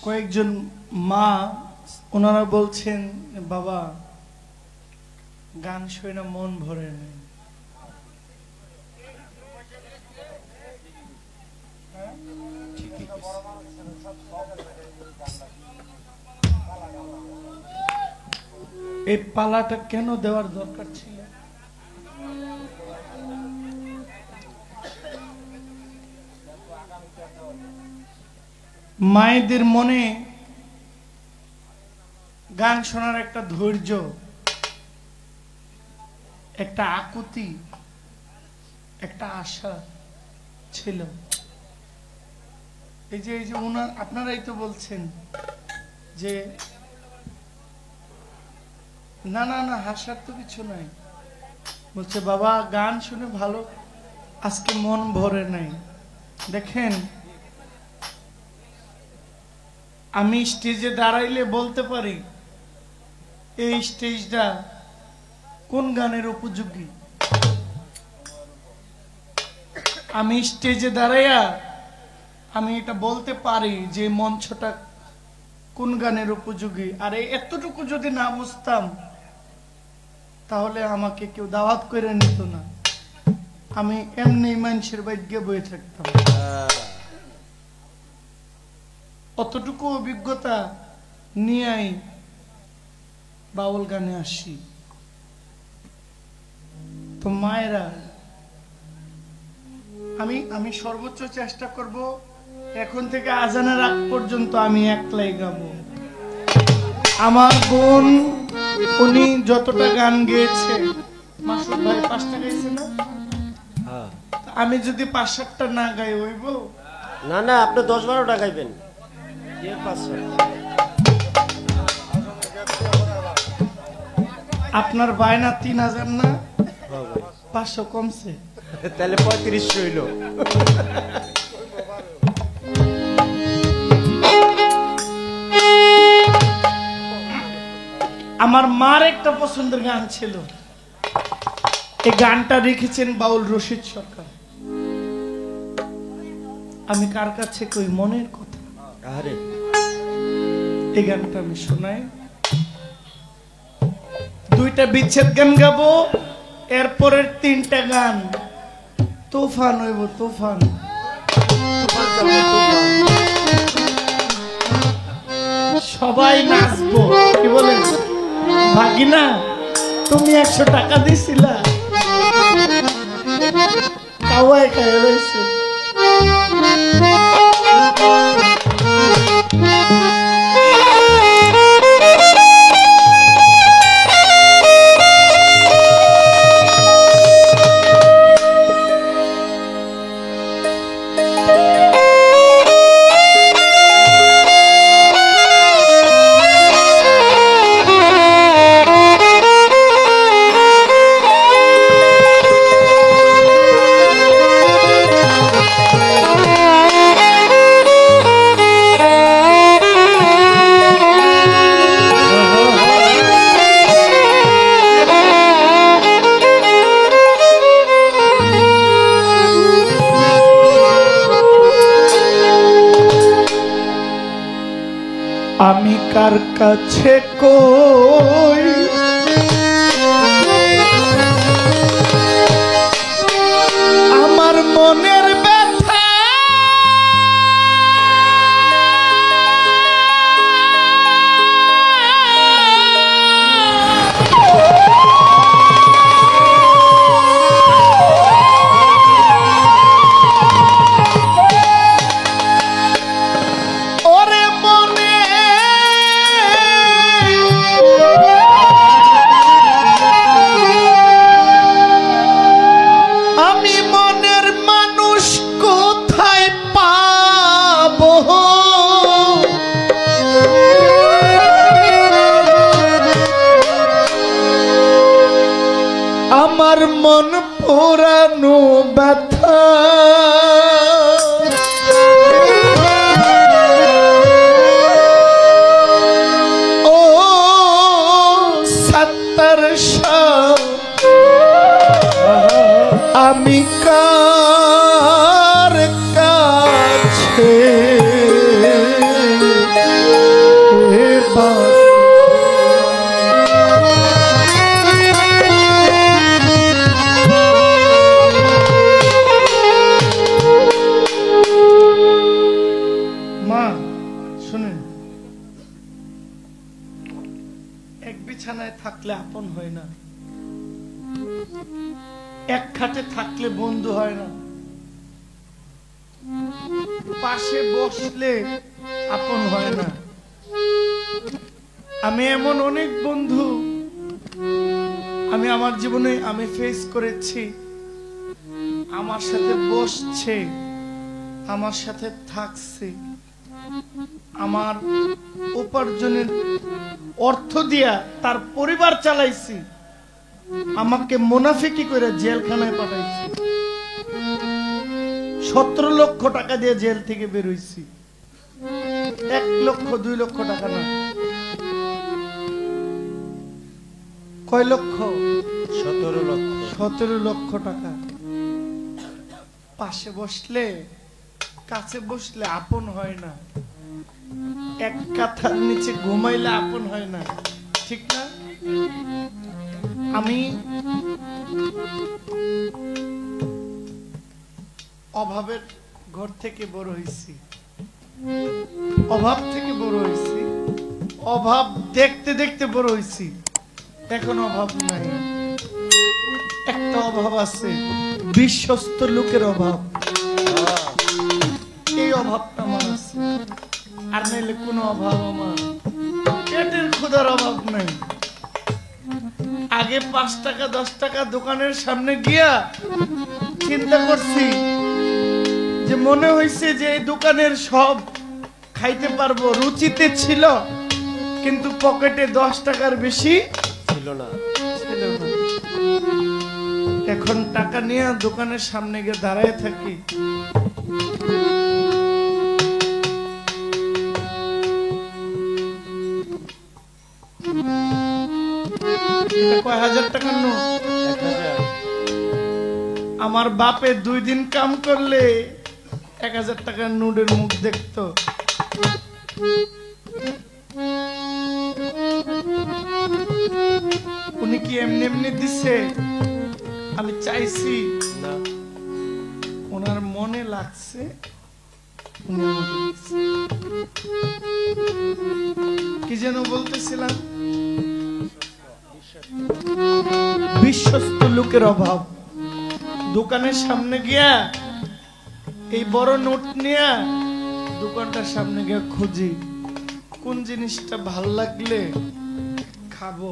কয়েকজন মা ওনারা বলছেন বাবা গান শুনে না মন ভরে নেই। এই পালাটা কেন দেওয়ার দরকার ছিল? মায়েদের মনে গান শোনার একটা ধৈর্য, একটা আকুতি, একটা আশা ছিল। এই যে আপনারাই তো বলছেন যে না না না হাসার তো কিছু নাই। বলছে বাবা গান শুনে ভালো, আজকে মন ভরে নাই। দেখেন আমি স্টেজে দাঁড়াইলে বলতে পারি এই স্টেজটা কোন গানের উপযোগী। আমি স্টেজে দাঁড়াইয়া আমি এটা বলতে পারি যে মঞ্চটা কোন গানের উপযোগী। আর এতটুকু যদি না বুঝতাম তাহলে আমাকে কেউ দাওয়াত করে নিত না, আমি এমনি মানুষের বাইরে বয়ে থাকতাম। অতটুকু অভিজ্ঞতা নিয়েই বাউল গানে আসি। তো মায়েরা আমি সর্বোচ্চ চেষ্টা করব এখন থেকে আজানের আগ পর্যন্ত আমি একলাই গাবো। আমার বোন উনি যতটা গান গেয়েছে, মাসুদ ভাই 5টা গাইছে না? আমি যদি 5-7টা না গাই হইব? না না আপনি 10-12টা গাইবেন। আপনার বায়না 3000 না 500 কমছে, তাহলে 3500 হইল। আমার মার একটা পছন্দের গান ছিল, এই গানটা রেখেছেন বাউল রশিদ সরকার। আমি কার কাছে কই মনের কথা, আরে এই গানটা আমি শোনাই। 2টা বিচ্ছেদ গান গাবো, এরপরের 3টা গান তুফান হইব। তুফান সবাই নাচবো। কি বলেন ভাগিনা, তুমি 100 টাকা দিছিলা, কাওয়াই খায় রয়েছে। কার কাছে কই আমার মনের ব্যথা ওরে মনে আমি মনের মানুষ কোথায় পাবো আমার মন পোড়ানো ব্যথা ও সত্তর আমি কার কাছে মা শুনেন, এক বিছানায় থাকলে আপন হয় না, এক খাটে থাকলে বন্ধু হয় না, পাশে বসলে আপন হয় না। আমি এমন অনেক বন্ধু আমি আমার জীবনে আমি ফেস করেছি, আমার সাথে বসছে, আমার সাথে থাকছে, আমার উপার্জনের অর্থ দিয়া তার পরিবার চালাইছি, আমাকে মুনাফিকি করে জেলখানায় পাঠাইছি, 17 লক্ষ টাকা দিয়ে জেল থেকে বের হইছি, 1 লক্ষ 2 লক্ষ টাকা না, কয় লক্ষ? 17 লক্ষ। 17 লক্ষ টাকা। পাশে বসলে কাছে বসলে আপন হয় না, এক কাঁথার নিচে ঘুমাইলে আপন হয় না, ঠিক না? আমি অভাবের ঘর থেকে বড় হয়েছি, অভাব থেকে বড় হয়েছি, অভাব দেখতে দেখতে বড় হয়েছি, এখন অভাব নাই। একটা অভাব আছে, বিশ্বস্ত লোকের অভাব, এই অভাবটা আমার আছে, আর নাইলে কোনো অভাব আমার পেটের ক্ষুধার অভাব নাই। আগে 5 টাকা 10 টাকা দোকানের সামনে গিয়া চিন্তা করছি যে মনে হয়েছে যে এই দোকানের সব খাইতে পারবো, রুচিতে ছিল, কিন্তু পকেটে 10 টাকার বেশি ছিল না। এখন টাকা নিয়ে দোকানের সামনে গিয়ে দাঁড়ায় থাকি, কয় হাজার টাকার নোট, 1000। আমার বাপে 2 দিন কাম করলে 1000 টাকার নোটের মুখ দেখতো। উনি কি এমনি এমনি দিছে? আমি চাইছি না, ওনার মনে লাগছে, উনি আমাকে দিছে। কি যেন বলতেছিলাম, বিশ্বস্ত লোকের অভাব। দোকানের সামনে গিয়া এই বড় নোট নিয়ে দোকানটার সামনে গিয়া খুঁজি কোন জিনিসটা ভাল লাগলে খাবো,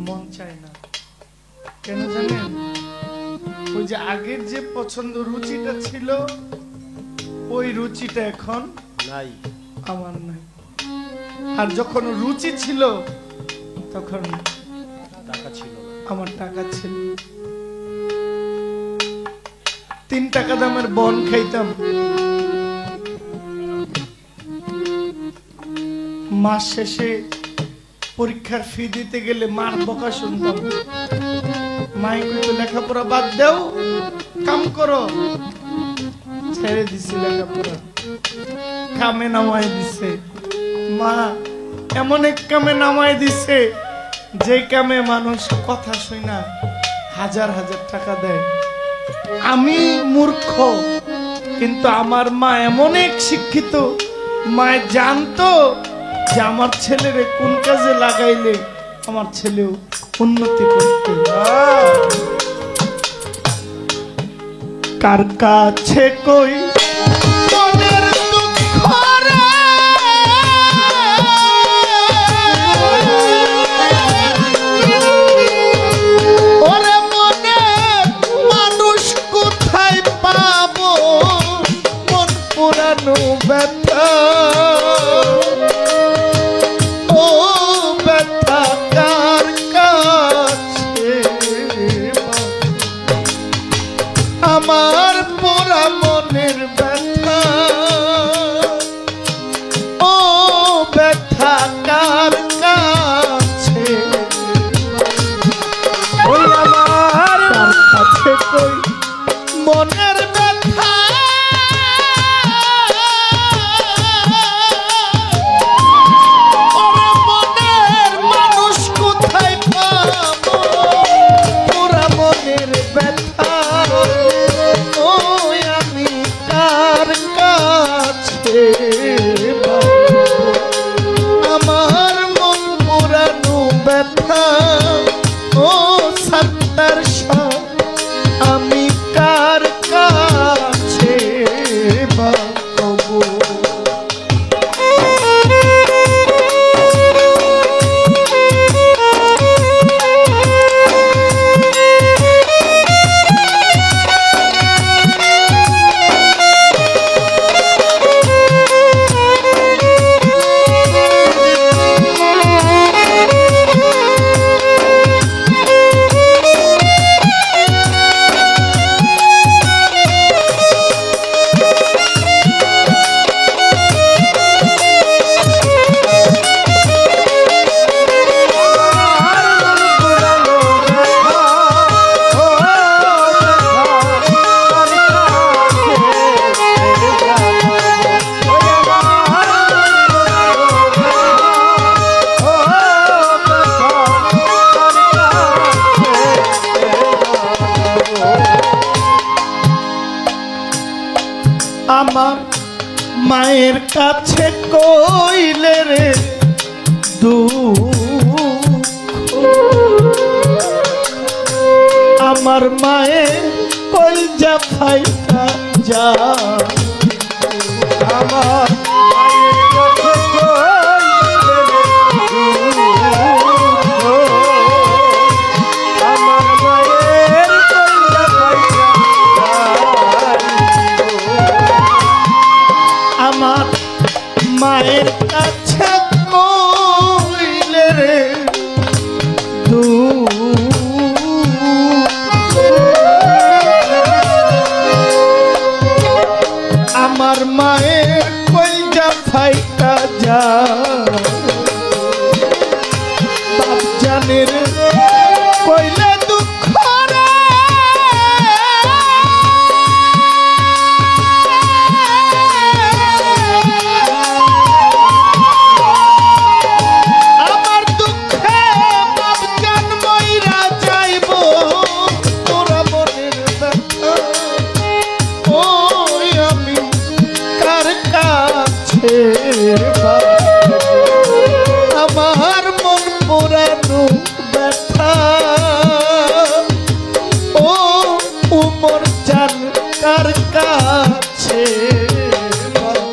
মন চায় না। কেন জানেন? ওই যে আগের যে পছন্দ রুচিটা ছিল, ওই রুচিটা এখন নাই। আমার নাই। আর যখন রুচি ছিল তখন টাকা ছিল না। আমার টাকা ছিল। 3 টাকা দামের বন খাইতাম, মাস শেষে পরীক্ষার ফি দিতে গেলে মার বকা শুনতাম। মাই কইতো লেখাপড়া বাদ দাও, কাম করো। ছেড়ে দিছি লেখাপড়া, কামে নামাই দিছে। মা এমন এক কামে নামাই দিছে যে কামে মানুষ কথা শুই না হাজার হাজার টাকা দেয়। আমি মূর্খ, কিন্তু আমার মা এমন এক শিক্ষিত। মায় জানতো যে আমার ছেলেরে কোন কাজে লাগাইলে আমার ছেলেও উন্নতি করতে। কার কাছে কই মনের দুঃখ রে, ওরে মনে মানুষ কোথায় পাবো, মন পুরানো ব্যথা, ও ব্যথা কার কাছে, আমার পোড়া মনের ব্যথা, ও ব্যথা কার কাছে, ওই আমার কাছে কই মনের ব্যথা, ওরে মনের মানুষ কোথায় পাবো, পোড়া মনের ব্যথা, ওই আমি কার কাছে পাবো, আমার মন পোড়ানো ব্যথা, ও সত্তর আমি কার কাছে পাবো। আমার মায়ের কাছে কইলে রে দুঃখ, আমার মায়ের কলজা ফাইটা যা, আমার মায়ের কাছে কইলে রে দুঃখ, আমার মায়ের কলজা ফাইটা আমার মায়ের কাছে কইলে রে আমার মায়ের কলজা ফাইটা যা, বাপ জানের কইলে দুঃখ রে, আমার দুঃখে বাপ জান মইরা যাইব, তোরা মনের ব্যথা, ওই আমি কার কাছে পাবো, আমার মন পোড়ানো ব্যথা, ও উমর জান কার কাছে পাবো।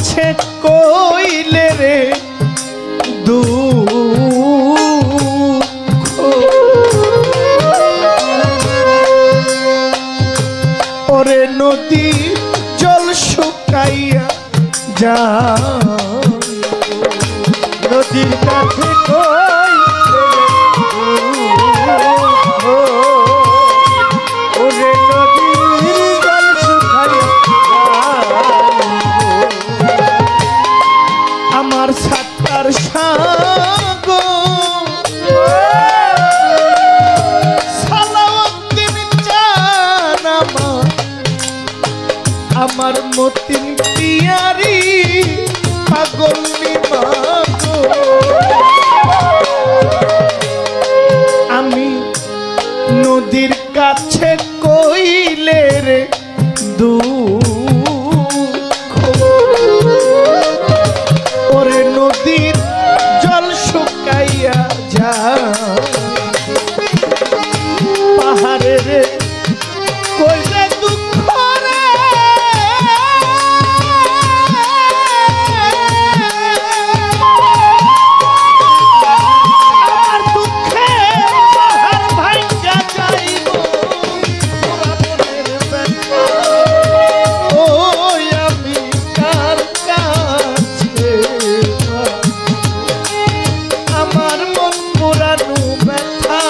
কাছে কইলে রে দুঃখ ওরে নদী জল শুকাইয়া যা নদীর কাছে কই ওরে নদীর জল শুকাইয়া আমার সাতটার সালাউদ্দিন চান আমার মতিন পিয়ারি পাগল নিমাগো আমি নদীর কাছে কইলে রে দুঃখ ওরে নদীর জল শুকাইয়া যা পাহাড়ে রে কইলে দুঃখ রে আমার দুঃখে পাহাড় ভাঙ্গা যাইব পুরা মনের ব্যথা ওই আমি কার কাছে আমার মন পুরানো ব্যথা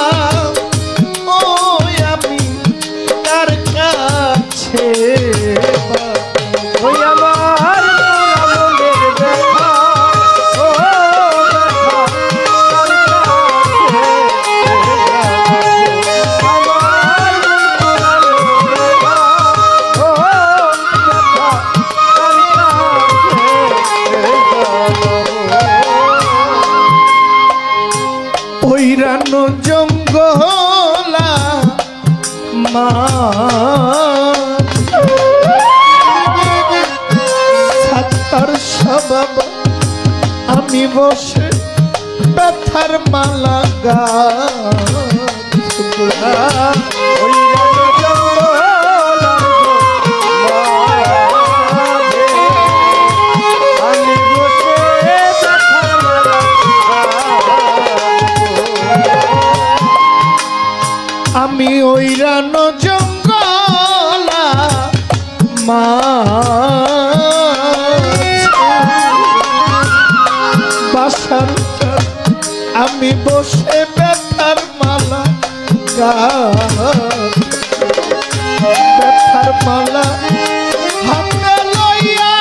ওই আমি কার কাছে ওই আমার মনের ব্যথা ও ব্যথা আমার ও ওই রানো জঙ্গলা মা সাতটার স্বভাব আমি বসে ব্যথার মালা গা ওই আমি বসে ব্যথার মালা আমি ওই রানো জঙ্গলা মা বাসার চাল আমি বসে ব্যথার মালা গা ব্যথার মালা হাতে লইয়া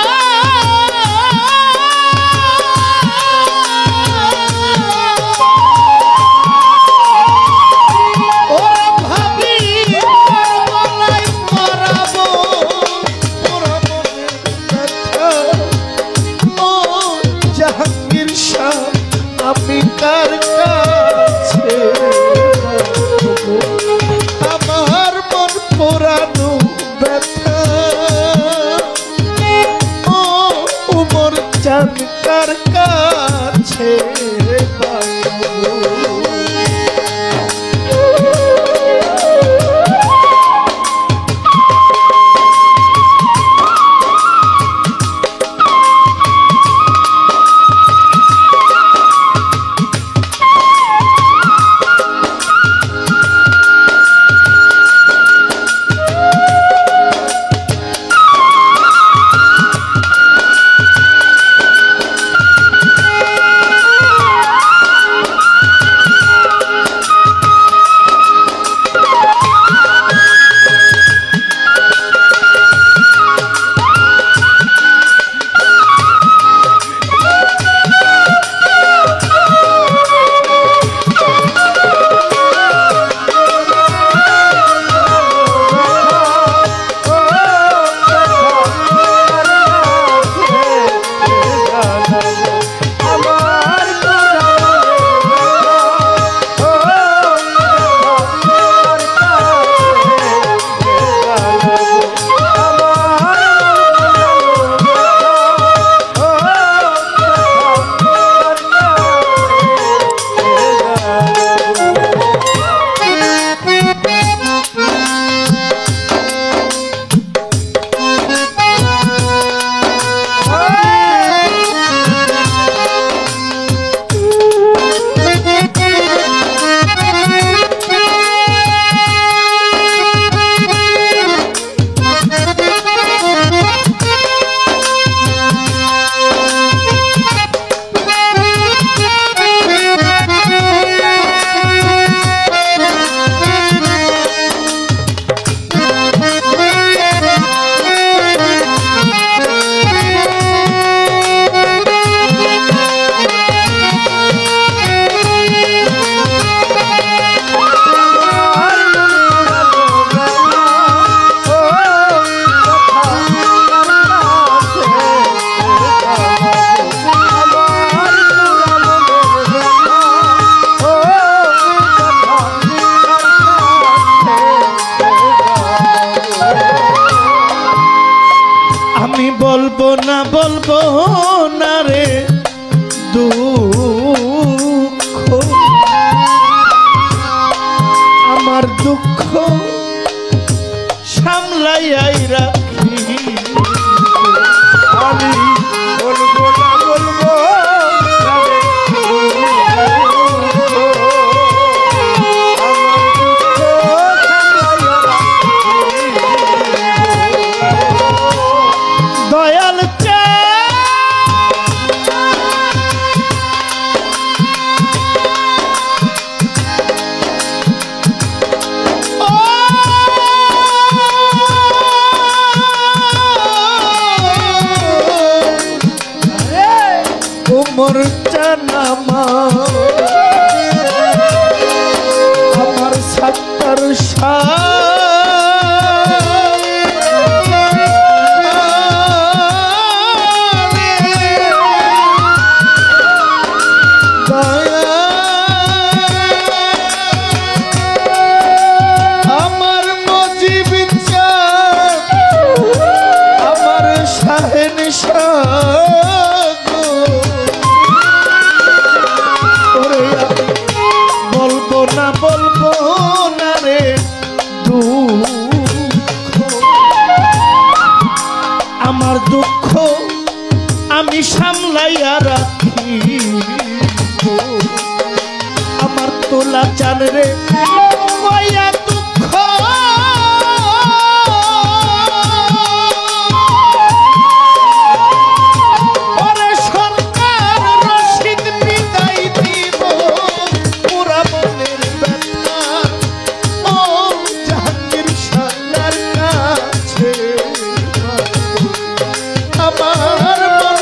ওরা ভাবি গলায় মারাবো ওরা মনে ব্যথা ও জাহাঙ্গীর শাহ আমি কার কাছে আমার মন পোড়ানো ব্যথা ও উমর চাঁদ কার কাছে বলবো না রে দুঃখ, আমার দুঃখ সামলাইয়াই রাখি। আমি বলবো না রে দুঃখ, আমার দুঃখ সামলাইয়া রাখি। দয়াল মোর জানামা আমার সত্তর আমার মজিব আমার শাহেন বলবো না রে দুঃখ, আমার দুঃখ আমি সামলাইয়া রাখি। আমার তোলা চান রে মায়া দুঃখ, ওরে সরকার রশিদ বিদায় দিব পুরা মনের ব্যথা। ও জাহাঙ্গীর সালার কাছে আমার মন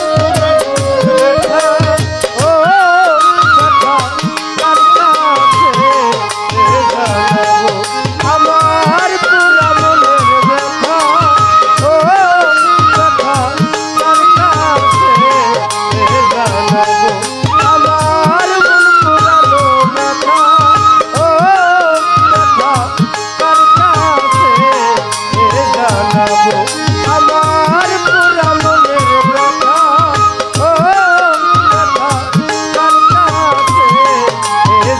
পুরা ও কথা কার কাছে জানাবো, আমার পুরা মনের ব্যথা। ও কথা কার কাছে জানাবো, আমার মন পুরানো ব্যথা। ও কথা কার কাছে জানাবো, আমার পুরা মনের ব্যথা। ও কথা কার কাছে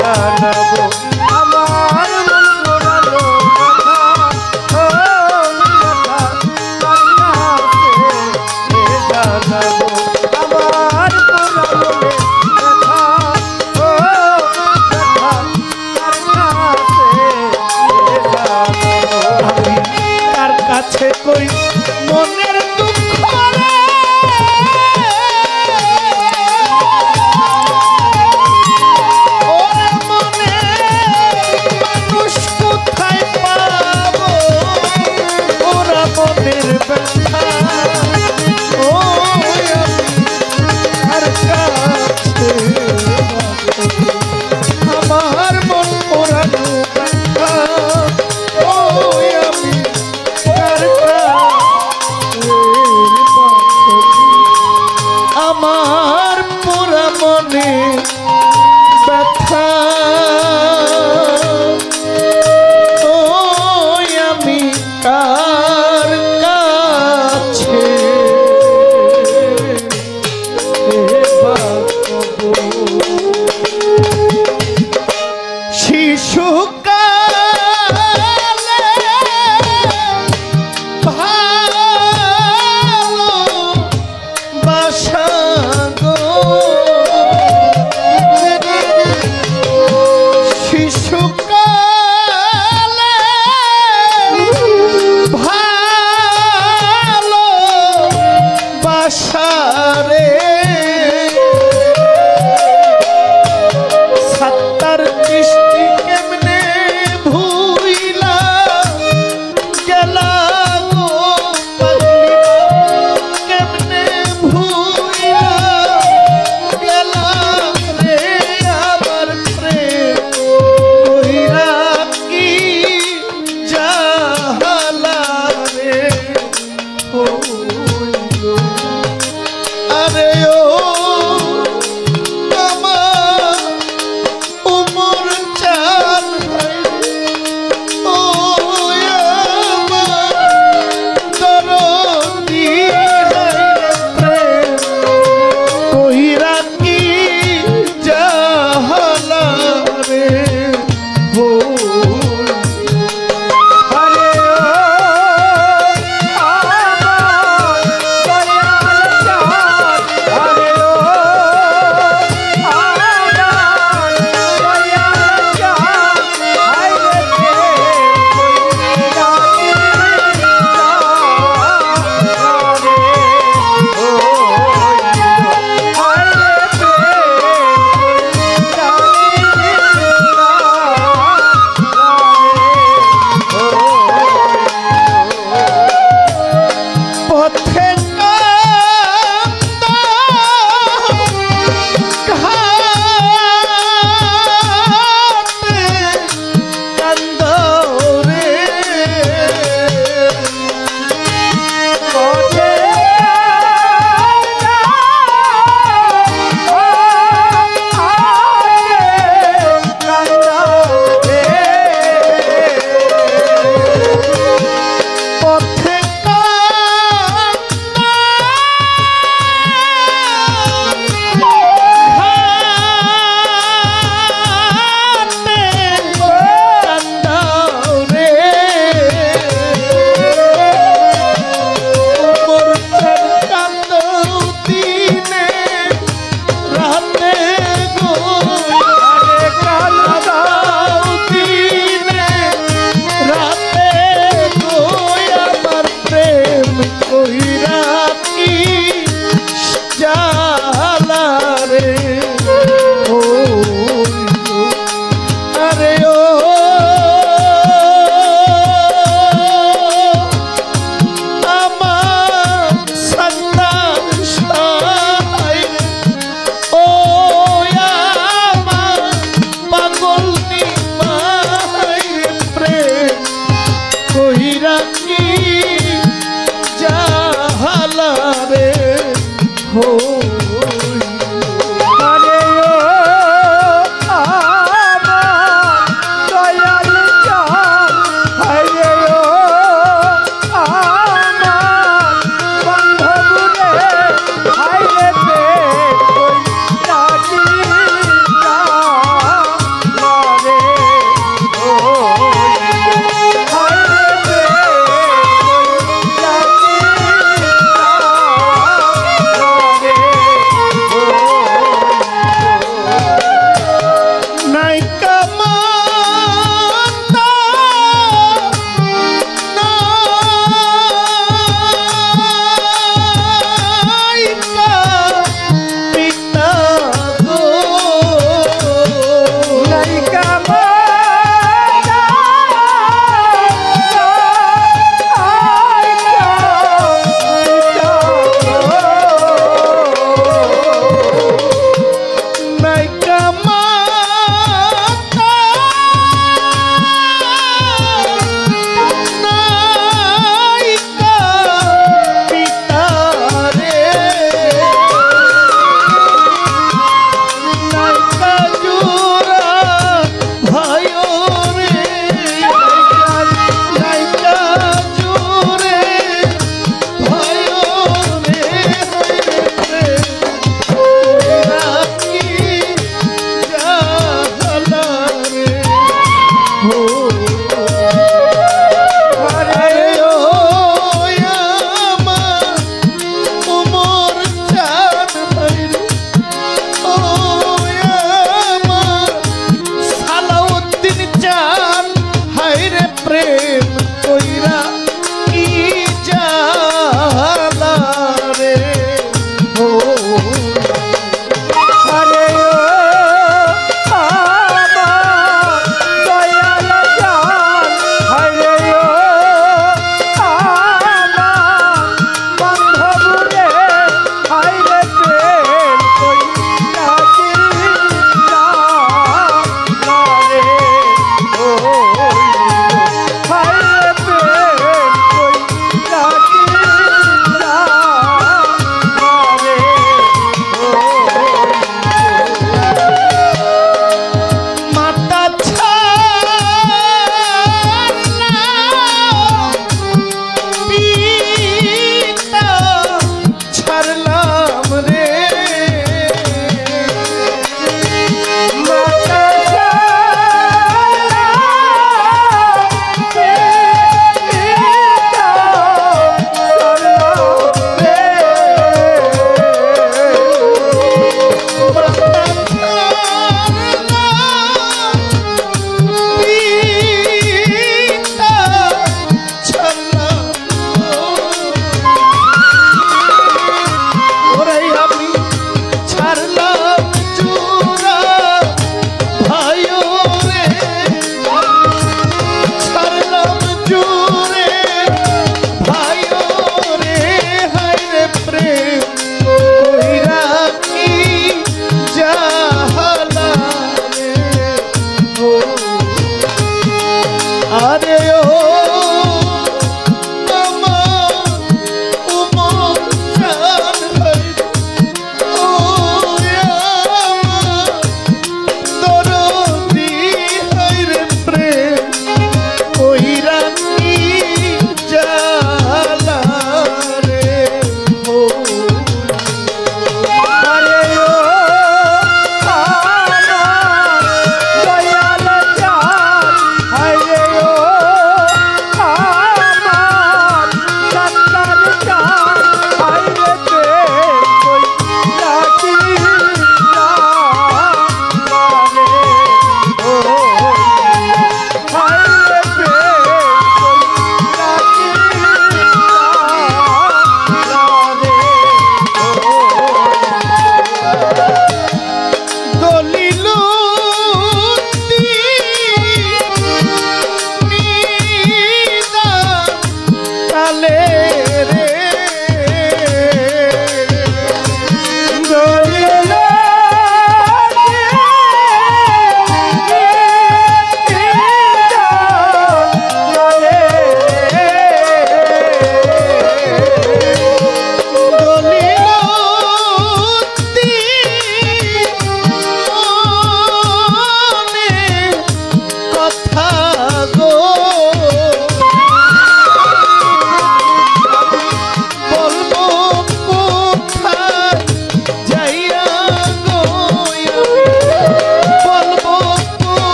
জানাবো, আমার মন পুরানো ব্যথা। ও কথা কার কাছে জানাবো, আমার পুরা মনের ব্যথা। ও কথা কার কাছে জানাবো। আমি কার কাছে কই মনের দুঃখ রে, ওরে মনের মানুষ কোথায় পাবো, ওরা মনের ব্যথা। ও আমি কার কাছে আমার মন পোড়ানো ব্যথা। ও আমি কার কাছে আমার পোড়া মনে ব্যথা। ও আমি কার কাছে শিশুকালে ভালো বাসা গো, শিশুকালে ভালো বাসা রে, সাত্তার দৃষ্টি কেমনে ভুইলা গেলা গো পাগলি, কেমনে ভুইলা গেলা রে আমার প্রেম কইরা কি জাহালা রে হইল। আরে ও আমার উমর চাল, ও আমার দরদি রে, ও